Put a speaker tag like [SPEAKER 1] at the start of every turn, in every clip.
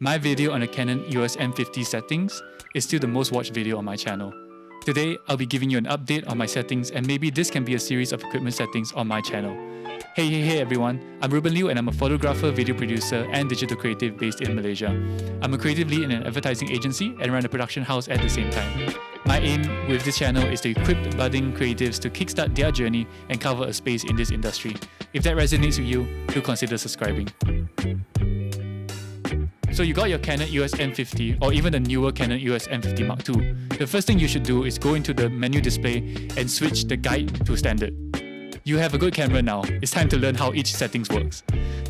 [SPEAKER 1] My video on the Canon EOS M50 settings is still the most watched video on my channel. Today, I'll be giving you an update on my settings, and maybe this can be a series of equipment settings on my channel. Hey everyone, I'm Ruben Liu and I'm a photographer, video producer and digital creative based in Malaysia. I'm a creative lead in an advertising agency and run a production house at the same time. My aim with this channel is to equip budding creatives to kickstart their journey and cover a space in this industry. If that resonates with you, do consider subscribing. So you got your Canon EOS M50 or even the newer Canon EOS M50 Mark II. The first thing you should do is go into the menu display and switch the guide to standard. You have a good camera now, it's time to learn how each settings works.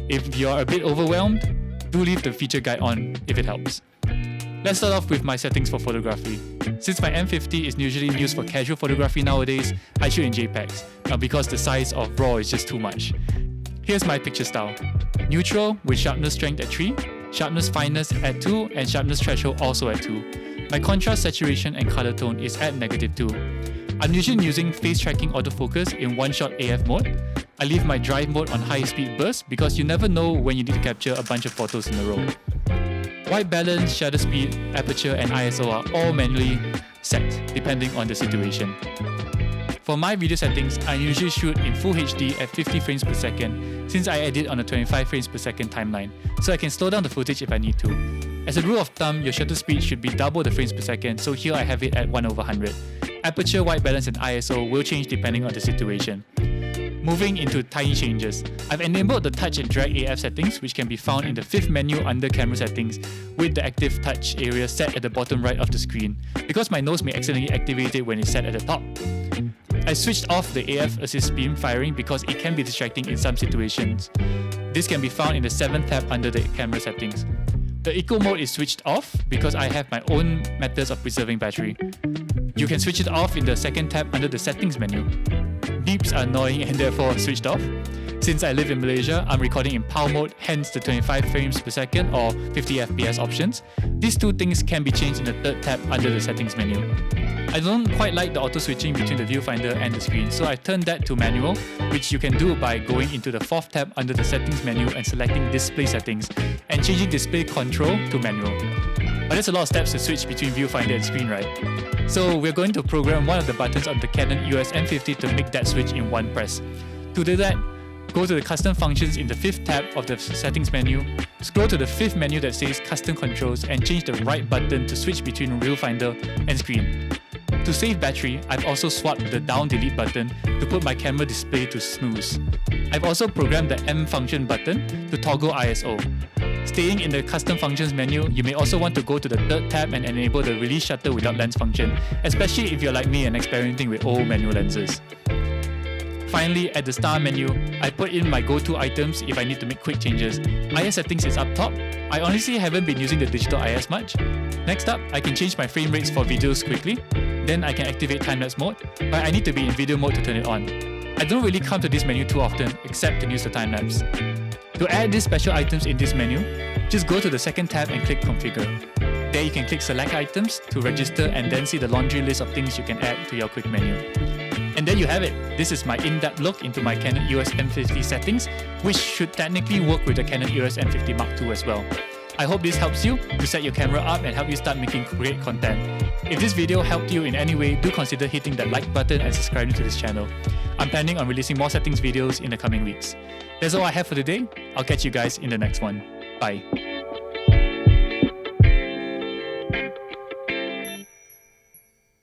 [SPEAKER 1] If you're a bit overwhelmed, do leave the feature guide on if it helps. Let's start off with my settings for photography. Since my M50 is usually used for casual photography nowadays, I shoot in JPEGs, because the size of RAW is just too much. Here's my picture style. Neutral with sharpness strength at 3, sharpness fineness at 2 and sharpness threshold also at 2. My contrast, saturation and color tone is at -2. I'm usually using face tracking autofocus in one-shot AF mode. I leave my drive mode on high-speed burst because you never know when you need to capture a bunch of photos in a row. White balance, shutter speed, aperture and ISO are all manually set depending on the situation. For my video settings, I usually shoot in Full HD at 50 frames per second since I edit on a 25 frames per second timeline, so I can slow down the footage if I need to. As a rule of thumb, your shutter speed should be double the frames per second, so here I have it at 1/100. Aperture, white balance and ISO will change depending on the situation. Moving into tiny changes, I've enabled the touch and drag AF settings, which can be found in the 5th menu under camera settings with the active touch area set at the bottom right of the screen, because my nose may accidentally activate it when it's set at the top. I switched off the AF assist beam firing because it can be distracting in some situations. This can be found in the 7th tab under the camera settings. The eco mode is switched off because I have my own methods of preserving battery. You can switch it off in the 2nd tab under the settings menu. Beeps are annoying and therefore switched off. Since I live in Malaysia, I'm recording in PAL mode, hence the 25 frames per second or 50 FPS options. These two things can be changed in the 3rd tab under the settings menu. I don't quite like the auto switching between the viewfinder and the screen, so I turned that to manual, which you can do by going into the 4th tab under the settings menu and selecting display settings and changing display control to manual. But there's a lot of steps to switch between viewfinder and screen, right? So we're going to program one of the buttons on the Canon EOS M50 to make that switch in one press. To do that, go to the custom functions in the 5th tab of the settings menu, scroll to the 5th menu that says custom controls and change the right button to switch between viewfinder and screen. To save battery, I've also swapped the down delete button to put my camera display to snooze. I've also programmed the M function button to toggle ISO. Staying in the custom functions menu, you may also want to go to the 3rd tab and enable the release shutter without lens function, especially if you're like me and experimenting with old manual lenses. Finally, at the star menu, I put in my go-to items if I need to make quick changes. IS settings is up top. I honestly haven't been using the digital IS much. Next up, I can change my frame rates for videos quickly. Then I can activate time-lapse mode, but I need to be in video mode to turn it on. I don't really come to this menu too often except to use the time-lapse. To add these special items in this menu, just go to the 2nd tab and click Configure. There you can click Select Items to register and then see the laundry list of things you can add to your quick menu. And there you have it. This is my in-depth look into my Canon EOS M50 settings, which should technically work with the Canon EOS M50 Mark II as well. I hope this helps you to set your camera up and help you start making great content. If this video helped you in any way, do consider hitting that like button and subscribing to this channel. I'm planning on releasing more settings videos in the coming weeks. That's all I have for today. I'll catch you guys in the next one. Bye.